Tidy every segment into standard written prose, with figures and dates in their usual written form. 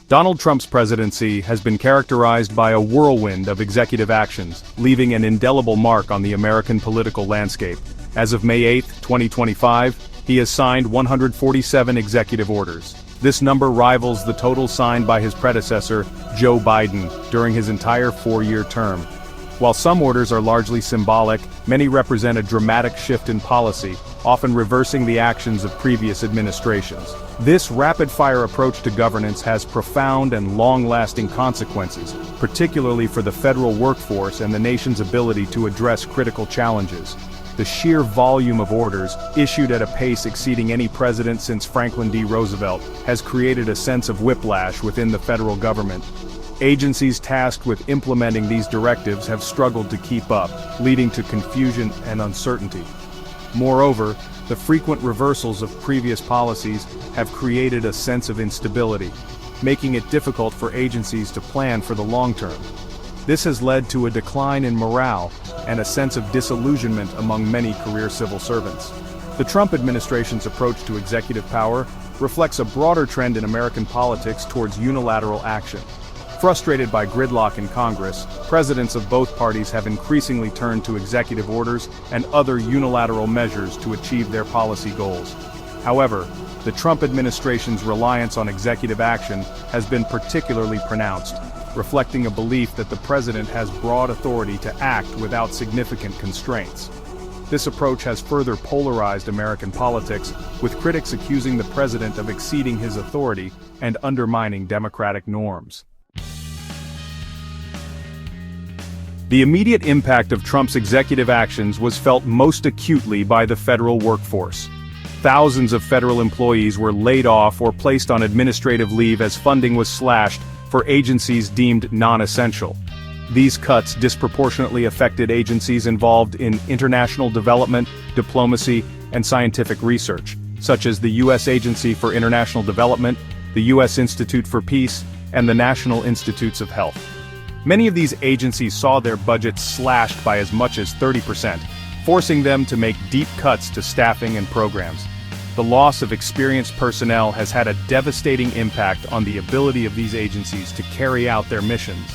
Donald Trump's presidency has been characterized by a whirlwind of executive actions, leaving an indelible mark on the American political landscape. As of May 8, 2025, he has signed 147 executive orders. This number rivals the total signed by his predecessor, Joe Biden, during his entire four-year term. While some orders are largely symbolic, many represent a dramatic shift in policy, often reversing the actions of previous administrations. This rapid-fire approach to governance has profound and long-lasting consequences, particularly for the federal workforce and the nation's ability to address critical challenges. The sheer volume of orders, issued at a pace exceeding any president since Franklin D. Roosevelt, has created a sense of whiplash within the federal government. Agencies tasked with implementing these directives have struggled to keep up, leading to confusion and uncertainty. Moreover, the frequent reversals of previous policies have created a sense of instability, making it difficult for agencies to plan for the long term. This has led to a decline in morale and a sense of disillusionment among many career civil servants. The Trump administration's approach to executive power reflects a broader trend in American politics towards unilateral action. Frustrated by gridlock in Congress, presidents of both parties have increasingly turned to executive orders and other unilateral measures to achieve their policy goals. However, the Trump administration's reliance on executive action has been particularly pronounced, reflecting a belief that the president has broad authority to act without significant constraints. This approach has further polarized American politics, with critics accusing the president of exceeding his authority and undermining democratic norms. The immediate impact of Trump's executive actions was felt most acutely by the federal workforce. Thousands of federal employees were laid off or placed on administrative leave as funding was slashed for agencies deemed non-essential. These cuts disproportionately affected agencies involved in international development, diplomacy, and scientific research, such as the U.S. Agency for International Development, the U.S. Institute for Peace, and the National Institutes of Health. Many of these agencies saw their budgets slashed by as much as 30%, forcing them to make deep cuts to staffing and programs. The loss of experienced personnel has had a devastating impact on the ability of these agencies to carry out their missions.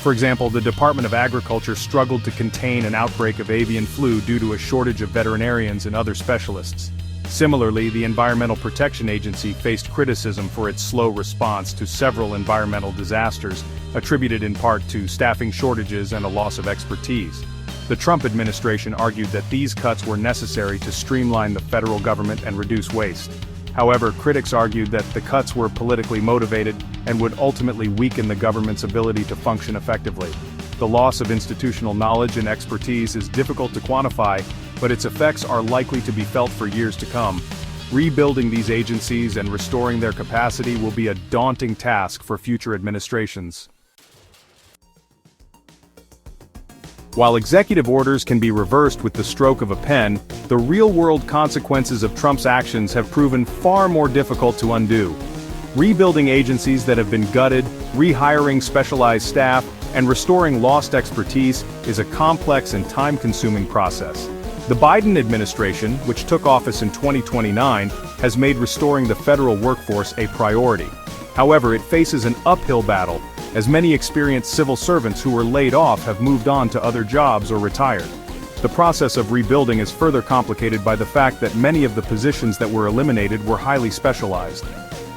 For example, the Department of Agriculture struggled to contain an outbreak of avian flu due to a shortage of veterinarians and other specialists. Similarly, the Environmental Protection Agency faced criticism for its slow response to several environmental disasters, attributed in part to staffing shortages and a loss of expertise. The Trump administration argued that these cuts were necessary to streamline the federal government and reduce waste. However, critics argued that the cuts were politically motivated and would ultimately weaken the government's ability to function effectively. The loss of institutional knowledge and expertise is difficult to quantify, but its effects are likely to be felt for years to come. Rebuilding these agencies and restoring their capacity will be a daunting task for future administrations. While executive orders can be reversed with the stroke of a pen, the real-world consequences of Trump's actions have proven far more difficult to undo. Rebuilding agencies that have been gutted, rehiring specialized staff, and restoring lost expertise is a complex and time-consuming process. The Biden administration, which took office in 2029, has made restoring the federal workforce a priority. However, it faces an uphill battle, as many experienced civil servants who were laid off have moved on to other jobs or retired. The process of rebuilding is further complicated by the fact that many of the positions that were eliminated were highly specialized.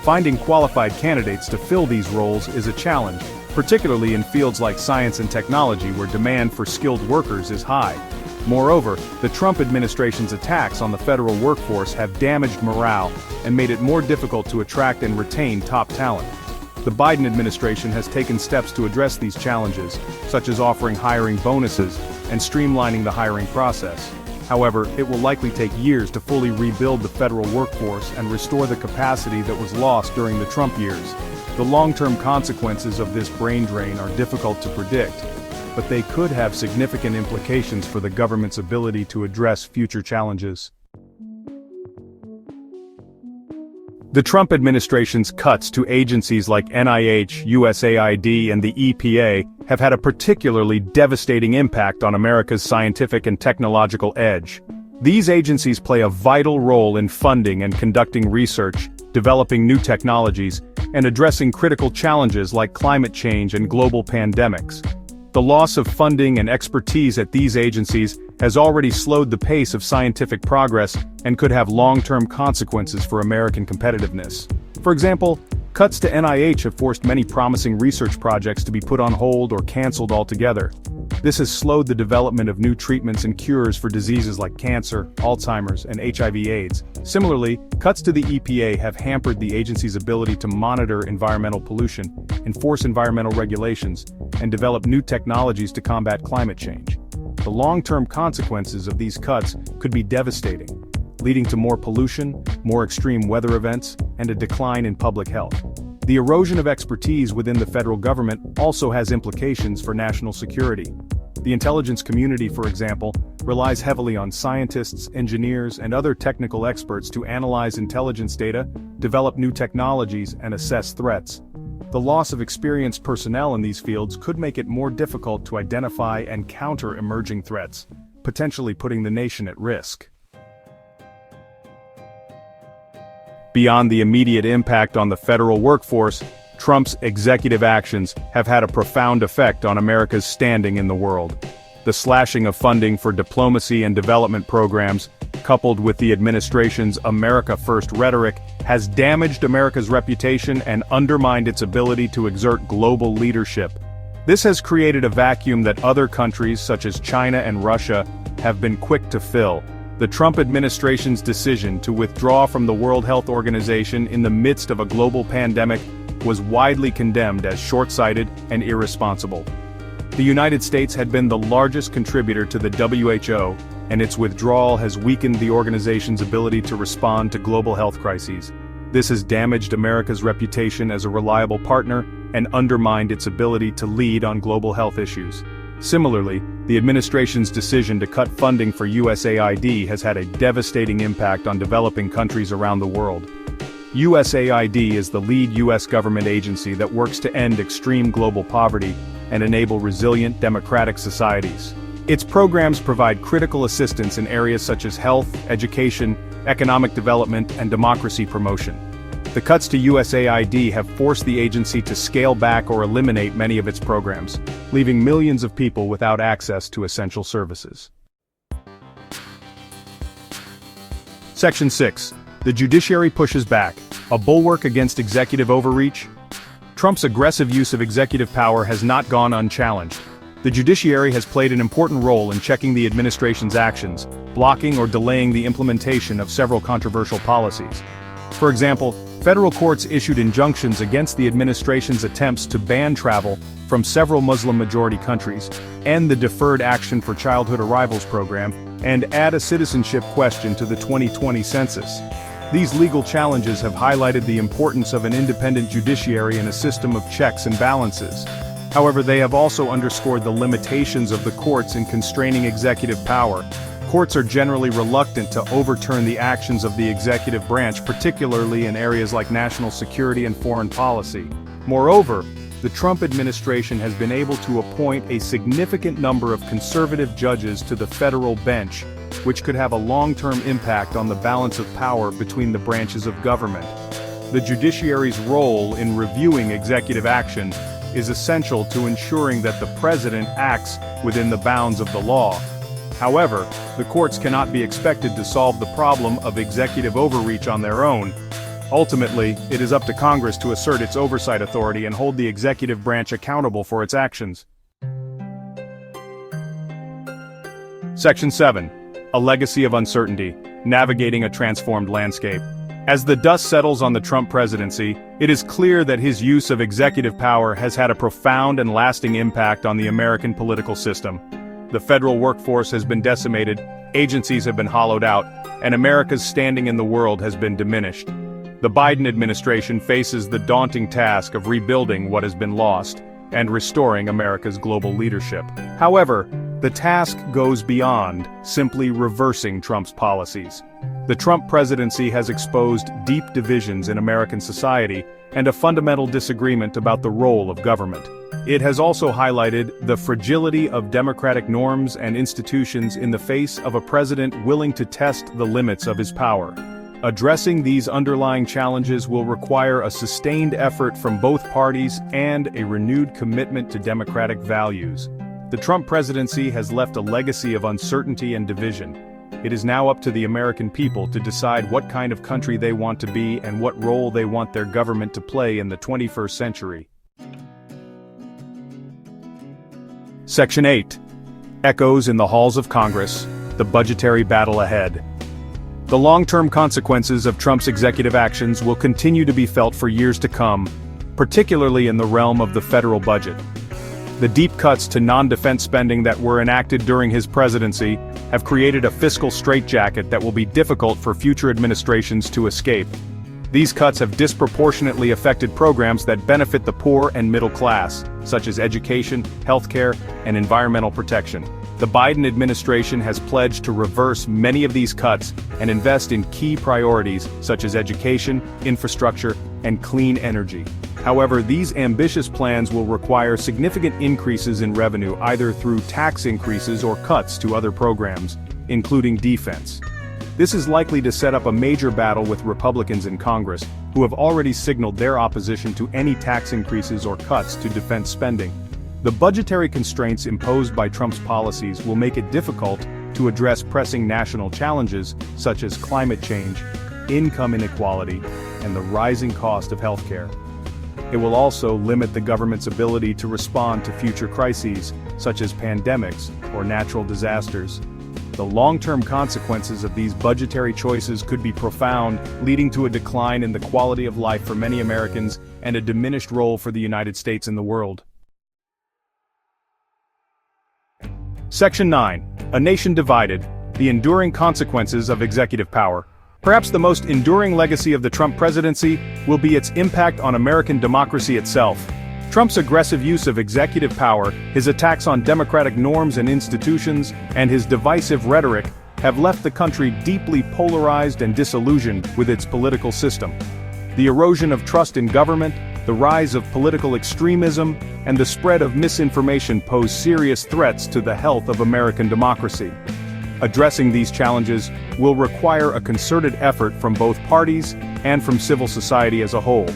Finding qualified candidates to fill these roles is a challenge, particularly in fields like science and technology where demand for skilled workers is high. Moreover, the Trump administration's attacks on the federal workforce have damaged morale and made it more difficult to attract and retain top talent. The Biden administration has taken steps to address these challenges, such as offering hiring bonuses and streamlining the hiring process. However, it will likely take years to fully rebuild the federal workforce and restore the capacity that was lost during the Trump years. The long-term consequences of this brain drain are difficult to predict, but they could have significant implications for the government's ability to address future challenges. The Trump administration's cuts to agencies like NIH, USAID, and the EPA have had a particularly devastating impact on America's scientific and technological edge. These agencies play a vital role in funding and conducting research, developing new technologies, and addressing critical challenges like climate change and global pandemics. The loss of funding and expertise at these agencies has already slowed the pace of scientific progress and could have long-term consequences for American competitiveness. For example, cuts to NIH have forced many promising research projects to be put on hold or canceled altogether. This has slowed the development of new treatments and cures for diseases like cancer, Alzheimer's, and HIV/AIDS. Similarly, cuts to the EPA have hampered the agency's ability to monitor environmental pollution, enforce environmental regulations, and develop new technologies to combat climate change. The long-term consequences of these cuts could be devastating, leading to more pollution, more extreme weather events, and a decline in public health. The erosion of expertise within the federal government also has implications for national security. The intelligence community, for example, relies heavily on scientists, engineers, and other technical experts to analyze intelligence data, develop new technologies, and assess threats. The loss of experienced personnel in these fields could make it more difficult to identify and counter emerging threats, potentially putting the nation at risk. Beyond the immediate impact on the federal workforce, Trump's executive actions have had a profound effect on America's standing in the world. The slashing of funding for diplomacy and development programs, coupled with the administration's America First rhetoric, has damaged America's reputation and undermined its ability to exert global leadership. This has created a vacuum that other countries such as China and Russia have been quick to fill. The Trump administration's decision to withdraw from the World Health Organization in the midst of a global pandemic was widely condemned as short-sighted and irresponsible. The United States had been the largest contributor to the WHO, and its withdrawal has weakened the organization's ability to respond to global health crises. This has damaged America's reputation as a reliable partner and undermined its ability to lead on global health issues. Similarly, the administration's decision to cut funding for USAID has had a devastating impact on developing countries around the world. USAID is the lead U.S. government agency that works to end extreme global poverty and enable resilient democratic societies. Its programs provide critical assistance in areas such as health, education, economic development, and democracy promotion. The cuts to USAID have forced the agency to scale back or eliminate many of its programs, leaving millions of people without access to essential services. Section 6. The judiciary pushes back, a bulwark against executive overreach. Trump's aggressive use of executive power has not gone unchallenged. The judiciary has played an important role in checking the administration's actions, blocking or delaying the implementation of several controversial policies. For example, federal courts issued injunctions against the administration's attempts to ban travel from several Muslim-majority countries, end the Deferred Action for Childhood Arrivals program, and add a citizenship question to the 2020 census. These legal challenges have highlighted the importance of an independent judiciary and a system of checks and balances. However, they have also underscored the limitations of the courts in constraining executive power. Courts are generally reluctant to overturn the actions of the executive branch, particularly in areas like national security and foreign policy. Moreover, the Trump administration has been able to appoint a significant number of conservative judges to the federal bench, which could have a long-term impact on the balance of power between the branches of government. The judiciary's role in reviewing executive action is essential to ensuring that the president acts within the bounds of the law. However, the courts cannot be expected to solve the problem of executive overreach on their own. Ultimately, it is up to Congress to assert its oversight authority and hold the executive branch accountable for its actions. Section 7. A legacy of uncertainty, navigating a transformed landscape. As the dust settles on the Trump presidency, it is clear that his use of executive power has had a profound and lasting impact on the American political system. The federal workforce has been decimated, agencies have been hollowed out, and America's standing in the world has been diminished. The Biden administration faces the daunting task of rebuilding what has been lost and restoring America's global leadership. However, the task goes beyond simply reversing Trump's policies. The Trump presidency has exposed deep divisions in American society and a fundamental disagreement about the role of government. It has also highlighted the fragility of democratic norms and institutions in the face of a president willing to test the limits of his power. Addressing these underlying challenges will require a sustained effort from both parties and a renewed commitment to democratic values. The Trump presidency has left a legacy of uncertainty and division. It is now up to the American people to decide what kind of country they want to be and what role they want their government to play in the 21st century. Section 8. Echoes in the halls of Congress, the budgetary battle ahead. The long-term consequences of Trump's executive actions will continue to be felt for years to come, particularly in the realm of the federal budget. The deep cuts to non-defense spending that were enacted during his presidency have created a fiscal straitjacket that will be difficult for future administrations to escape. These cuts have disproportionately affected programs that benefit the poor and middle class, such as education, healthcare, and environmental protection. The Biden administration has pledged to reverse many of these cuts and invest in key priorities such as education, infrastructure, and clean energy. However, these ambitious plans will require significant increases in revenue either through tax increases or cuts to other programs, including defense. This is likely to set up a major battle with Republicans in Congress, who have already signaled their opposition to any tax increases or cuts to defense spending. The budgetary constraints imposed by Trump's policies will make it difficult to address pressing national challenges such as climate change, income inequality, and the rising cost of healthcare. It will also limit the government's ability to respond to future crises, such as pandemics or natural disasters. The long-term consequences of these budgetary choices could be profound, leading to a decline in the quality of life for many Americans and a diminished role for the United States in the world. Section 9. A Nation Divided: The Enduring Consequences of Executive Power. Perhaps the most enduring legacy of the Trump presidency will be its impact on American democracy itself. Trump's aggressive use of executive power, his attacks on democratic norms and institutions, and his divisive rhetoric have left the country deeply polarized and disillusioned with its political system. The erosion of trust in government, the rise of political extremism, and the spread of misinformation pose serious threats to the health of American democracy. Addressing these challenges will require a concerted effort from both parties and from civil society as a whole.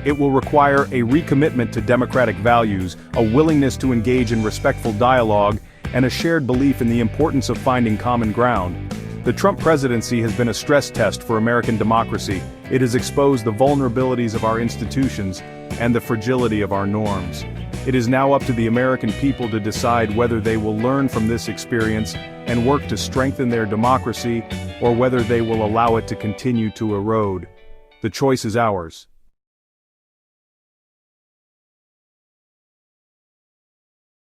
It will require a recommitment to democratic values, a willingness to engage in respectful dialogue, and a shared belief in the importance of finding common ground. The Trump presidency has been a stress test for American democracy. It has exposed the vulnerabilities of our institutions and the fragility of our norms. It is now up to the American people to decide whether they will learn from this experience and work to strengthen their democracy, or whether they will allow it to continue to erode. The choice is ours.